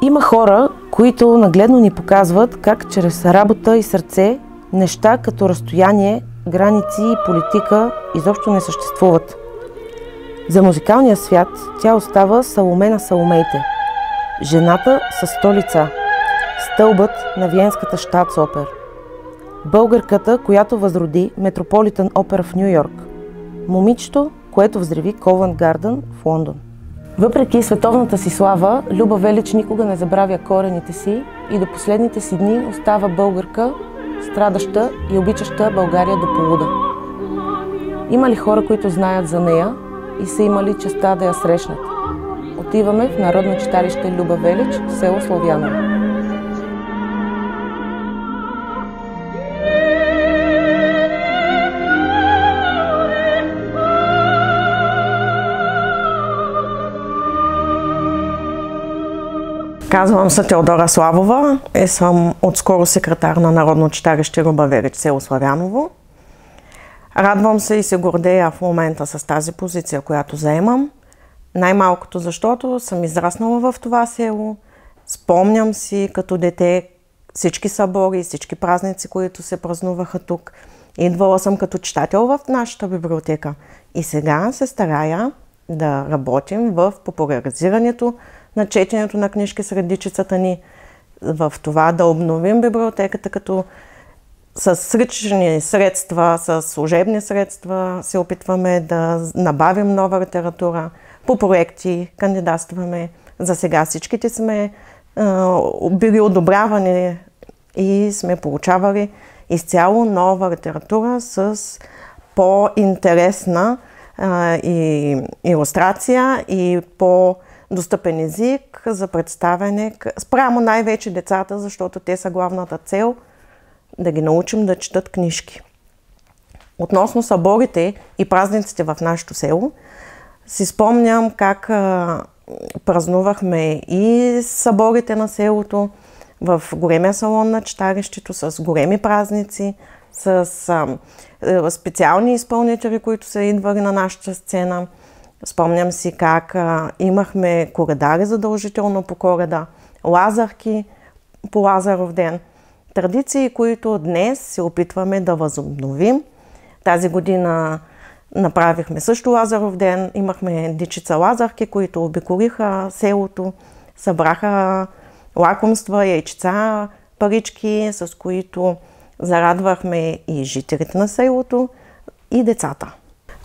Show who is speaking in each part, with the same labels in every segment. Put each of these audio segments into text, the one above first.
Speaker 1: Има хора, които нагледно ни показват как чрез работа и сърце неща като разстояние, граници и политика изобщо не съществуват. За музикалния свят тя остава Саломе на Саломеите. Жената с 100 лица. Стълбът на Виенската щатсопера. Българката, която възроди Метрополитън опера в Ню Йорк. Момичето, което взриви Ковент Гарден в Лондон. Въпреки световната си слава, Люба Велич никога не забравя корените си и до последните си дни остава българка, страдаща и обичаща България до полуда. Има ли хора, които знаят за нея и са имали честта да я срещнат? Отиваме в Народно читалище Люба Велич, село Славяново.
Speaker 2: Казвам се Теодора Славова и съм отскоро секретар на Народно читалище Люба Велич, село Славяново. Радвам се и се гордея в момента с тази позиция, която заемам. Най-малкото защото съм израснала в това село. Спомням си като дете всички събори, всички празници, които се празнуваха тук. Идвала съм като читател в нашата библиотека. И сега се старая да работим в популяризирането на четенето на книжки сред дечицата ни, в това да обновим библиотеката, като с ръчни средства, с служебни средства се опитваме да набавим нова литература. По проекти кандидатстваме. За сега всичките сме били одобрявани и сме получавали изцяло нова литература с по-интересна илюстрация и по-достъпен език за представяне спрямо най-вече децата, защото те са главната цел да ги научим да четат книжки. Относно съборите и празниците в нашето село, си спомням как празнувахме и съборите на селото в големия салон на читалището с големи празници, с специални изпълнители, които са идвали на нашата сцена. Спомням си как имахме коледари задължително по Коледа, лазарки по Лазаров ден. Традиции, които днес се опитваме да възобновим. Тази година направихме също Лазаров ден. Имахме дечица лазарки, които обиколиха селото, събраха лакомства, яйчеца, парички, с които зарадвахме и жителите на селото, и децата.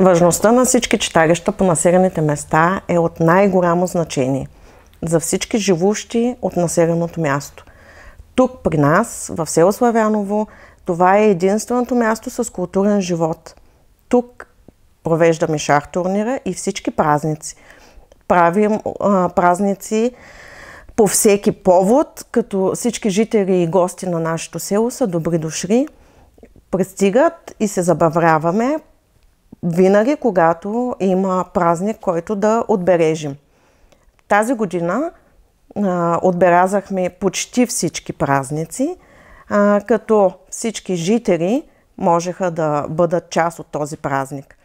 Speaker 2: Важността на всички читалища по населените места е от най-голямо значение за всички живущи от населеното място. Тук при нас, в село Славяново, това е единственото място с културен живот. Тук провеждаме шах турнира и всички празници. Правим празници по всеки повод, като всички жители и гости на нашето село са добри дошли, пристигат и се забавляваме винаги, когато има празник, който да отбележим. Тази година отбелязахме почти всички празници, като всички жители можеха да бъдат част от този празник.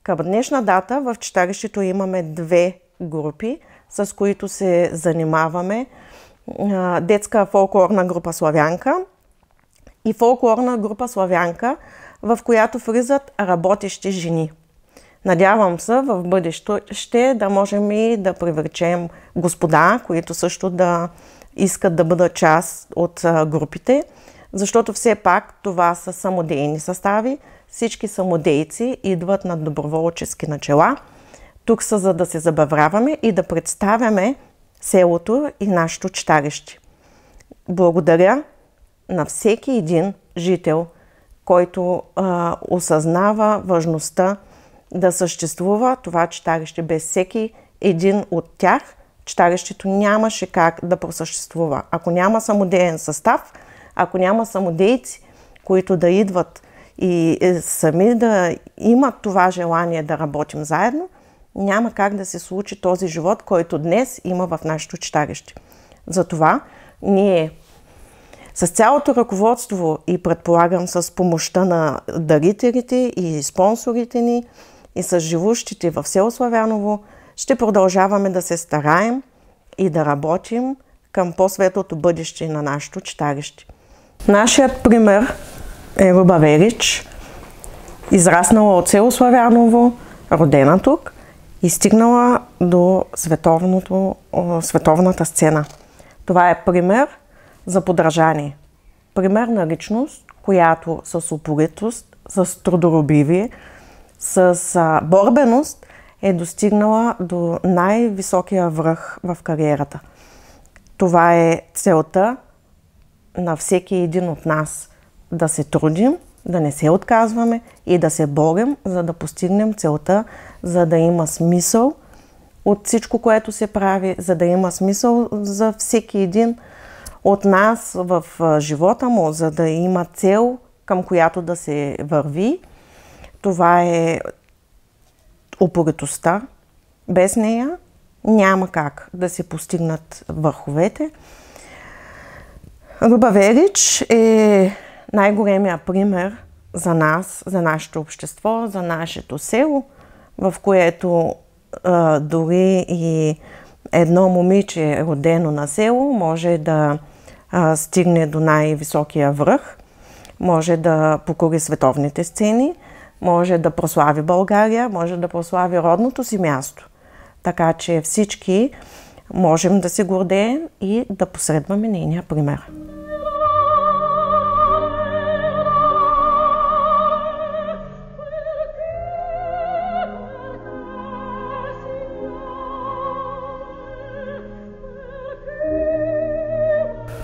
Speaker 2: Към днешна дата в читалището имаме две групи, с които се занимаваме. Детска фолклорна група Славянка и фолклорна група Славянка, в която влизат работещи жени. Надявам се в бъдеще да можем и да привлечем господа, които също да искат да бъдат част от групите, защото все пак това са самодейни състави. Всички самодейци идват на доброволчески начала. Тук са за да се забавляваме и да представяме селото и нашето читалище. Благодаря на всеки един жител, който осъзнава важността да съществува това читалище. Без всеки един от тях читалището нямаше как да просъществува. Ако няма самодеен състав, ако няма самодейци, които да идват и сами да имат това желание да работим заедно, няма как да се случи този живот, който днес има в нашето читалище. Затова ние с цялото ръководство и предполагам с помощта на дарителите и спонсорите ни и с живущите в село Славяново ще продължаваме да се стараем и да работим към по-светлото бъдеще на нашето читалище. Нашият пример е Люба Велич, израснала от село Славяново, родена тук и стигнала до световната сцена. Това е пример за подражание. Пример на личност, която с упоритост, с трудолюбивие, с борбеност е достигнала до най-високия връх в кариерата. Това е целта на всеки един от нас. Да се трудим, да не се отказваме и да се борим, за да постигнем целта, за да има смисъл от всичко, което се прави, за да има смисъл за всеки един от нас в живота му, за да има цел, към която да се върви. Това е упоритостта. Без нея няма как да се постигнат върховете. Люба Велич е най-големия пример за нас, за нашето общество, за нашето село, в което дори и едно момиче, родено на село, може да стигне до най-високия връх, може да покори световните сцени, може да прослави България, може да прослави родното си място. Така че всички можем да се гордеем и да последваме нейния пример.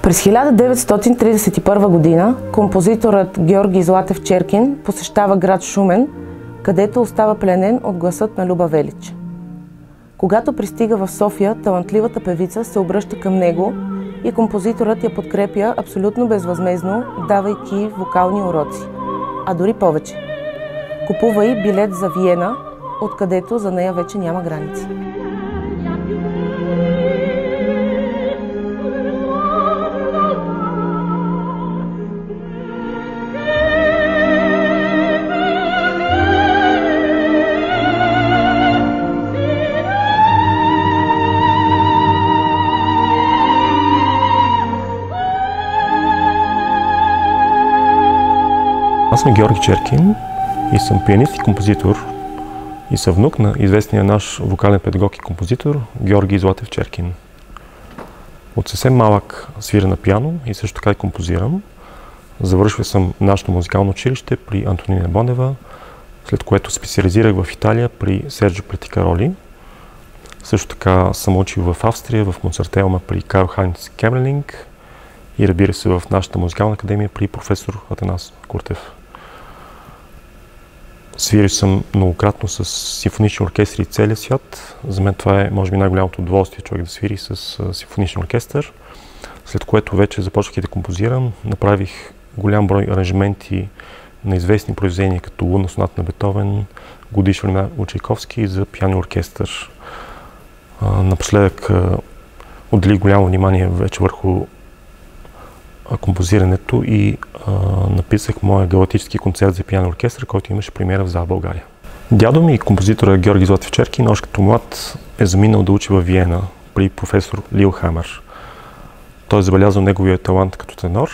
Speaker 1: През 1931 година композиторът Георги Златев Черкин посещава град Шумен, където остава пленен от гласът на Люба Велич. Когато пристига в София, талантливата певица се обръща към него и композиторът я подкрепя абсолютно безвъзмездно, давайки вокални уроци, а дори повече. Купува и билет за Виена, откъдето за нея вече няма граници.
Speaker 3: Аз съм Георги Черкин и съм пианист и композитор и съм внук на известния наш вокален педагог и композитор Георги Златев Черкин. От съвсем малък свиря на пиано и също така и композирам. Завършил съм нашето музикално училище при Антонина Бонева, след което специализирах в Италия при Серджо Претикароли. Също така съм учил в Австрия, в Моцартелма при Карл Хайнц Кемерлинг и разбира се в нашата музикална академия при професор Атанас Куртев. Свирил съм многократно с симфонични оркестри в целия свят. За мен това е, може би, най-голямото удоволствие човек да свири с симфоничен оркестър. След което вече започнах и да композирам. Направих голям брой аранжименти на известни произведения, като Лунна соната на Бетовен, Годишни времена от Чайковски за пиано и оркестър. Напоследък отделих голямо внимание вече върху композирането и написах моя галактически концерт за пиано оркестър, който имаше премиера в зала България. Дядо ми, композитора Георги Златев Черкин, още като млад е заминал да учи във Виена при професор Лилхамер. Той е забелязал неговия талант като тенор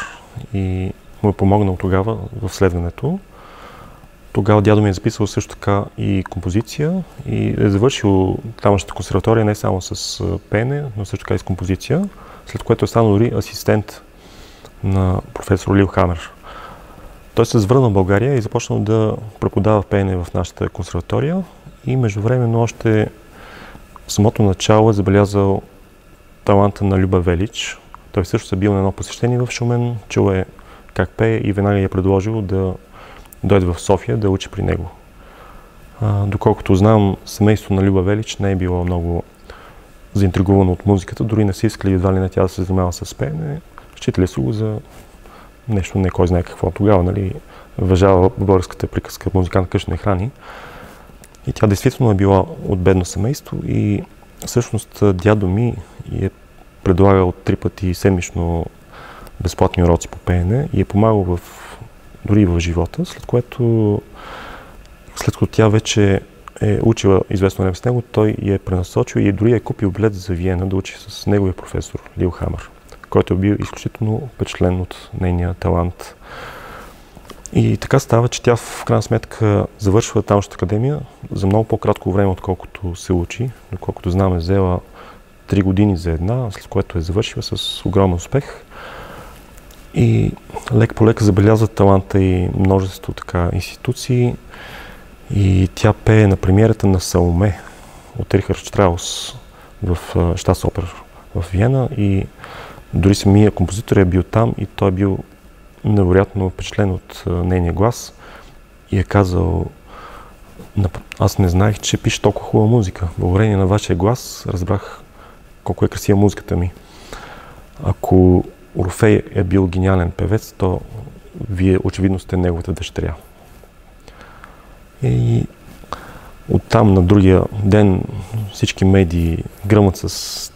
Speaker 3: и му е помогнал тогава в следването. Тогава дядо ми е записал също така и композиция и е завършил тамошната консерватория не само с пеене, но също така и с композиция, след което е станал дори асистент на професор Лилхамер. Той се завърна в България и започнал да преподава пеене в нашата консерватория и междувременно още в самото начало е забелязал таланта на Люба Велич. Той също се бил на едно посещение в Шумен, чул е как пее и веднага е предложил да дойде в София да учи при него. Доколкото знам, семейството на Люба Велич не е било много заинтригувано от музиката, дори не са искали едва ли не тя да се занимава с пеене. Считали са го за нещо не кой знае какво. Тогава, нали, въжава българската приказка "Музикант къща не храни". И тя действително е била от бедно семейство и всъщност дядо ми е предлагал 3 пъти седмично безплатни уроци по пеене и е помагал дори в живота, след което тя вече е учила известно време с него, той я е пренасочил и дори е купил билет за Виена да учи с неговия професор Лилхамер. който е бил изключително впечатлен от нейния талант. И така става, че тя в крайна сметка завършва тамошната академия за много по-кратко време, отколкото се учи. Доколкото знаме, взела 3 години за една, след което е завършила с огромен успех. И лек по лека забелязва таланта и множество така институции. И тя пее на премиерата на Саломе от Рихард Штраус в Щатсопер в Виена. И дори самия композитор е бил там и той е бил невероятно впечатлен от нейния глас и е казал: аз не знаех, че пише толкова хубава музика. Благодарение на вашия глас разбрах колко е красива музиката ми. Ако Орфей е бил гениален певец, то вие очевидно сте неговата дъщеря. И оттам на другия ден всички медии гръмат с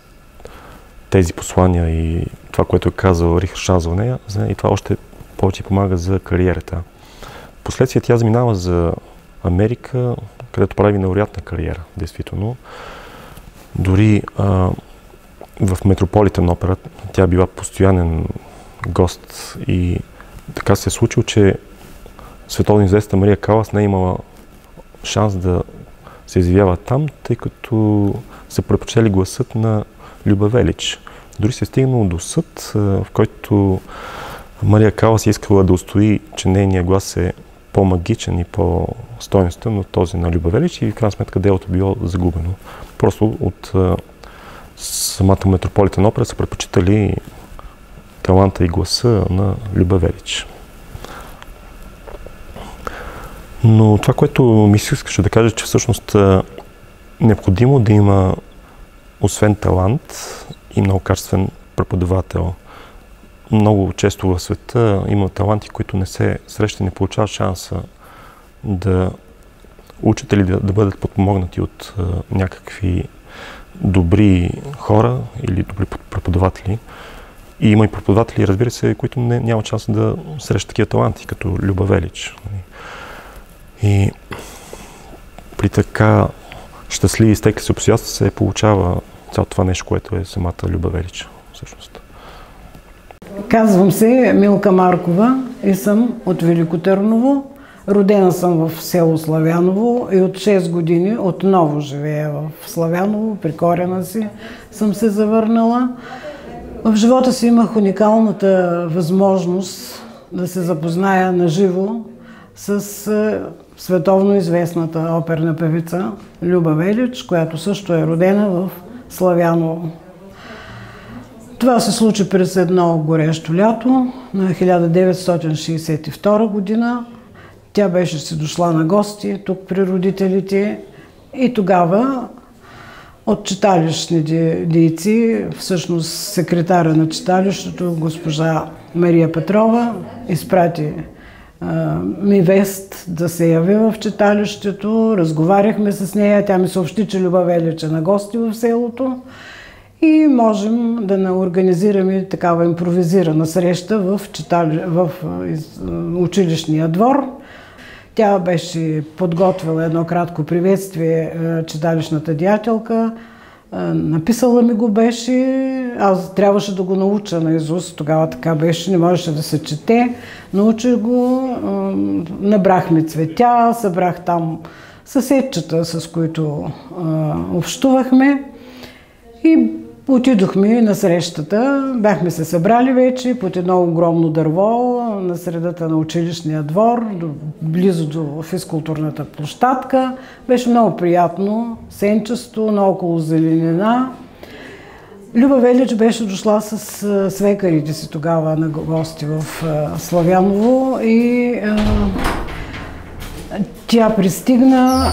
Speaker 3: тези послания и това, което е казал Рихард Штраус за нея, и това още повече помага за кариерата. Впоследствие тя заминава за Америка, където прави невероятна кариера, действително. Дори в Метрополитен опера тя била постоянен гост и така се е случило, че световно известна Мария Калас не е имала шанс да се изявява там, тъй като са предпочели гласът на Люба Велич. Дори се е стигнало до съд, в който Мария Калас е искала да устои, че нейният глас е по-магичен и по-стойностен от този на Люба Велич и в крайна сметка делото било загубено. Просто от самата Метрополитен опера са предпочитали таланта и гласа на Люба Велич. Но това, което ми се искаше да кажа, че всъщност необходимо да има освен талант и много качествен преподавател. Много често в света има таланти, които не се срещат и не получават шанса да учат или да бъдат подпомогнати от някакви добри хора или добри преподаватели. И има и преподаватели, разбира се, които нямат шанс да срещат такива таланти, като Люба Велич. И при така щастливи и стекли се обстоятелства се получава цялото това нещо, което е самата Люба Велич, всъщност.
Speaker 4: Казвам се Милка Маркова и съм от Велико Търново. Родена съм в село Славяново и от 6 години отново живея в Славяново, при корена си съм се завърнала. В живота си имах уникалната възможност да се запозная наживо с световно известната оперна певица Люба Велич, която също е родена в Славяново. Това се случи през едно горещо лято на 1962 година. Тя беше си дошла на гости тук при родителите и тогава от читалищни дейци, всъщност секретаря на читалището, госпожа Мария Петрова, изпрати ми вест да се яви в читалището. Разговаряхме с нея, тя ми съобщи, че Люба Велич е на гости в селото и можем да организираме такава импровизирана среща в училищния двор. Тя беше подготвила едно кратко приветствие, читалищната деятелка, написала ми го беше, аз трябваше да го науча наизуст, тогава така беше, не можеше да се чете, научих го, набрахме цветя, събрах там съседчета, с които общувахме и отидохме на срещата. Бяхме се събрали вече под едно огромно дърво на средата на училищния двор, близо до физкултурната площадка. Беше много приятно, сенчесто, наоколо зеленина. Люба Велич беше дошла с свекарите си тогава на гости в Славяново и тя пристигна.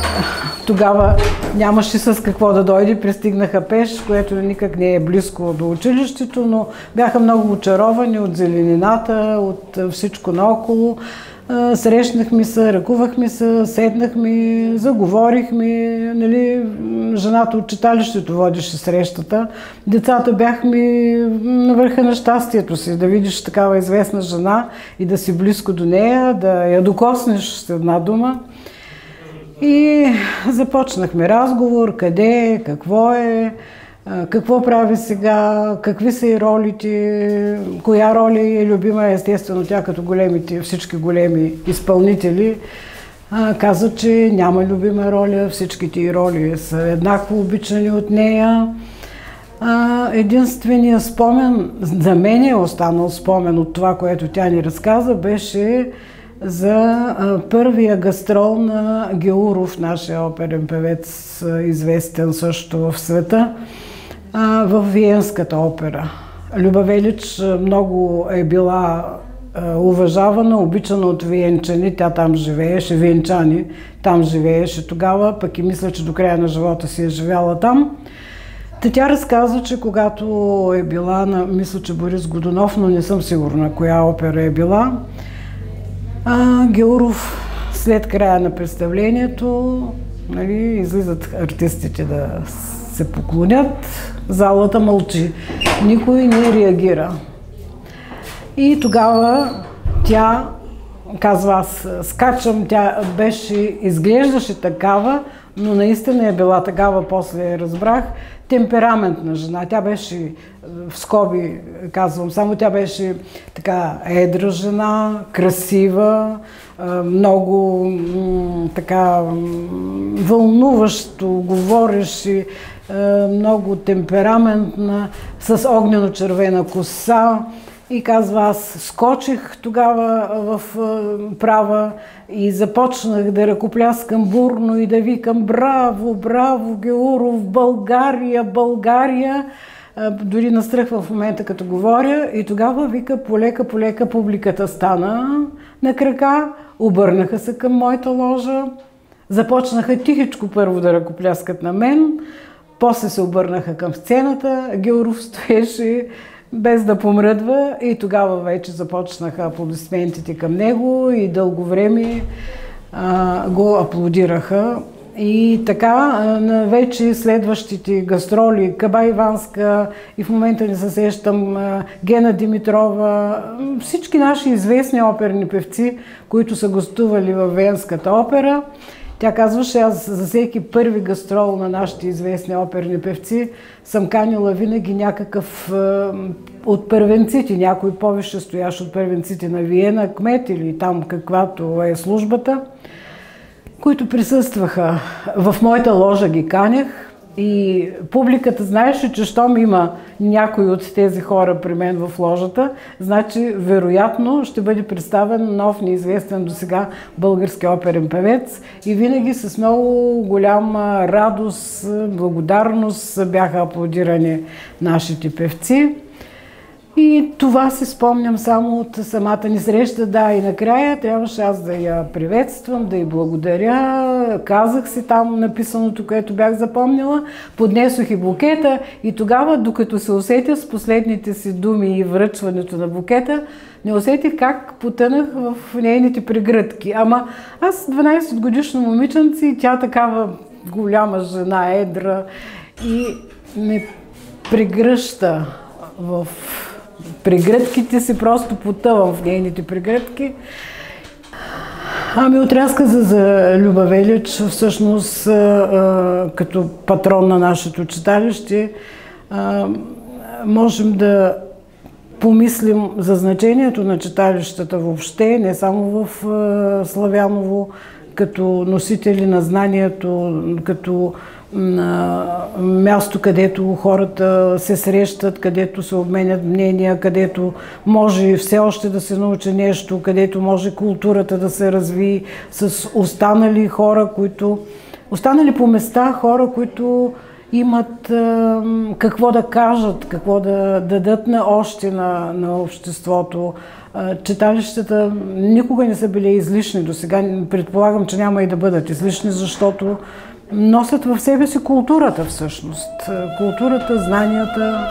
Speaker 4: Тогава нямаше с какво да дойде, пристигнаха пеш, което никак не е близко до училището, но бяха много очаровани от зеленината, от всичко наоколо. Срещнахме се, ръкувахме се, седнахме, заговорихме. Нали, жената от читалището водеше срещата. Децата бяхме на върха на щастието си, да видиш такава известна жена и да си близко до нея, да я докоснеш с една дума. И започнахме разговор, къде, какво е. какво прави сега, какви са и ролите, коя роля е любима, естествено тя като всички големи изпълнители казват, че няма любима роля, всичките й роли са еднакво обичани от нея. Единственият спомен, за мен е останал спомен от това, което тя ни разказа, беше за първия гастрол на Гяуров, нашия оперен певец, известен също в света, в Виенската опера. Люба Велич много е била уважавана, обичана от виенчани, тя там живееше, виенчани, там живееше тогава, пък и мисля, че до края на живота си е живяла там. Тя разказва, че когато е била мисля, че Борис Годунов, но не съм сигурна коя опера е била, Гяуров след края на представлението, нали, излизат артистите да се поклонят, залата мълчи, никой не реагира. И тогава тя казва, аз скачам, тя изглеждаше такава, но наистина е била такава, после разбрах, темпераментна жена. Тя беше, в скоби казвам, само тя беше така едра жена, красива, много така вълнуващо говореше, много темпераментна, с огнено-червена коса. И казва, аз скочих тогава в права и започнах да ръкопляскам бурно и да викам браво, браво, Гяуров, България, България. Дори настръхва в момента, като говоря. И тогава вика, полека публиката стана на крака, обърнаха се към моята ложа, започнаха тихичко първо да ръкопляскат на мен, после се обърнаха към сцената, Гяуров стоеше без да помръдва и тогава вече започнаха аплодисментите към него и дълго време го аплодираха. И така, на вече следващите гастроли, Каба Иванска и в момента не се сещам, Гена Димитрова, всички наши известни оперни певци, които са гостували във Виенската опера. Тя казваше, аз за всеки първи гастрол на нашите известни оперни певци съм канила винаги някакъв от първенците, някой повече стоящ от първенците на Виена, кмет или там каквато е службата, които присъстваха. В моята ложа ги канях и публиката знаеше, че щом има някой от тези хора при мен в ложата, значи вероятно ще бъде представен нов, неизвестен досега български оперен певец и винаги с много голяма радост, благодарност бяха аплодирани нашите певци. И това си спомням само от самата ни среща. Да, и накрая трябваше аз да я приветствам, да й благодаря. Казах си там написаното, което бях запомнила. Поднесох и букета и тогава, докато се усетя с последните си думи и връчването на букета, не усетих как потънах в нейните прегръдки. Ама аз 12 годишно момиченце и тя такава голяма жена, едра и ме прегръща в прегръдките си, просто потъвам в нейните прегръдки. Ами от разказа за Люба Велич, всъщност като патрон на нашето читалище, можем да помислим за значението на читалищата въобще, не само в Славяново, като носители на знанието, като място, където хората се срещат, където се обменят мнения, където може все още да се научи нещо, където може културата да се развие с останали хора, останали по места хора, които имат какво да кажат, какво да дадат на обществото. Читалищата никога не са били излишни до сега. Предполагам, че няма и да бъдат излишни, защото носят в себе си културата всъщност. Културата, знанията.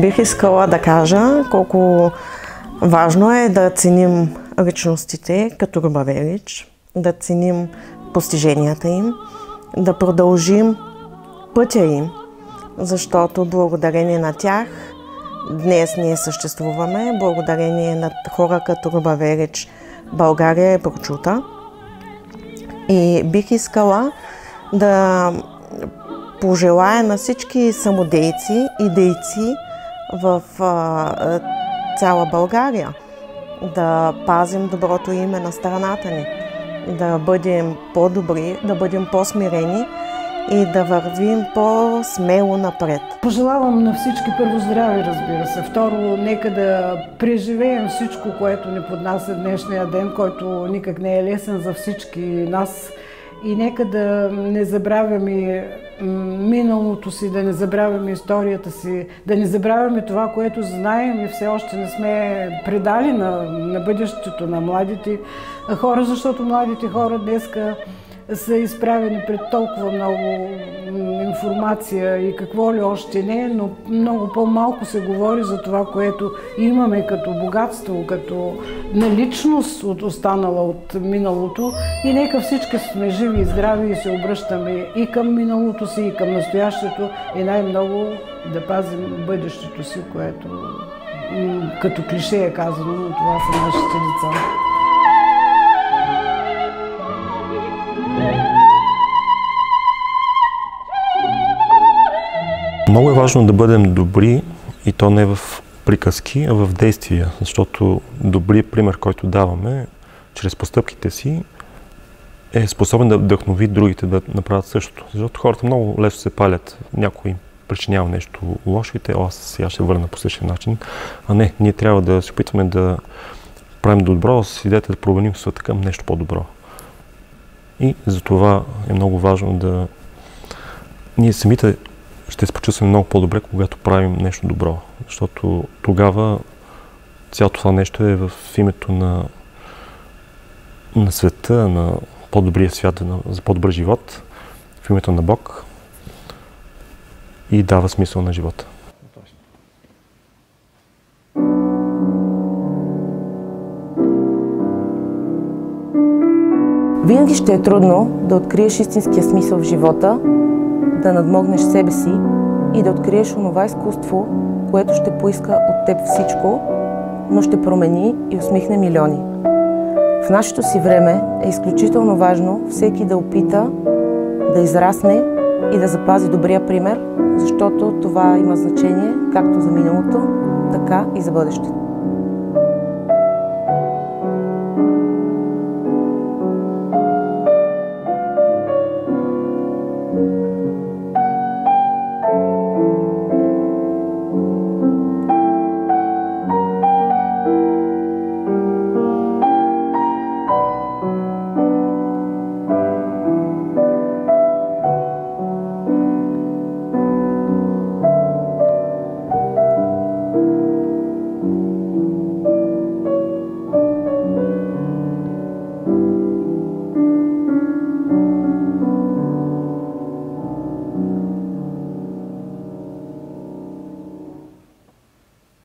Speaker 2: Бих искала да кажа колко важно е да ценим личностите като Люба Велич, да ценим постиженията им, да продължим пътя им, защото благодарение на тях днес ние съществуваме, благодарение на хора като Люба Велич България е прочута. И бих искала да пожелая на всички самодейци и дейци в цяла България да пазим доброто име на страната ни, да бъдем по-добри, да бъдем по-смирени и да вървим по-смело напред.
Speaker 4: Пожелавам на всички първо здраве, разбира се. Второ, нека да преживеем всичко, което ни поднася днешния ден, който никак не е лесен за всички нас. И нека да не забравяме миналото си, да не забравяме историята си, да не забравяме това, което знаем и все още не сме предали на бъдещето, на младите хора, защото младите хора днеска са изправени пред толкова много информация и какво ли още не, но много по-малко се говори за това, което имаме като богатство, като наличност останала от миналото. И нека всички сме живи и здрави и се обръщаме и към миналото си, и към настоящето, и най-много да пазим бъдещето си, което като клише е казано, но това са нашите деца.
Speaker 3: Много е важно да бъдем добри и то не в приказки, а в действия, защото добрият пример, който даваме чрез постъпките си, е способен да вдъхнови другите да направят същото. Защото хората много лесно се палят, някой причинява нещо лошо и те, аз сега ще върна по същия начин. А не, ние трябва да се опитваме да правим добро с идеята да променим света към нещо по-добро. И за това е много важно да ние самите ще се почувстваме много по-добре, когато правим нещо добро. Защото тогава цялото това нещо е в името на света, на по-добрия свят, за по-добър живот, в името на Бог и дава смисъл на живота.
Speaker 1: Винаги ще е трудно да откриеш истинския смисъл в живота, да надмогнеш себе си и да откриеш онова изкуство, което ще поиска от теб всичко, но ще промени и усмихне милиони. В нашето си време е изключително важно всеки да опита да израсне и да запази добрия пример, защото това има значение както за миналото, така и за бъдещето.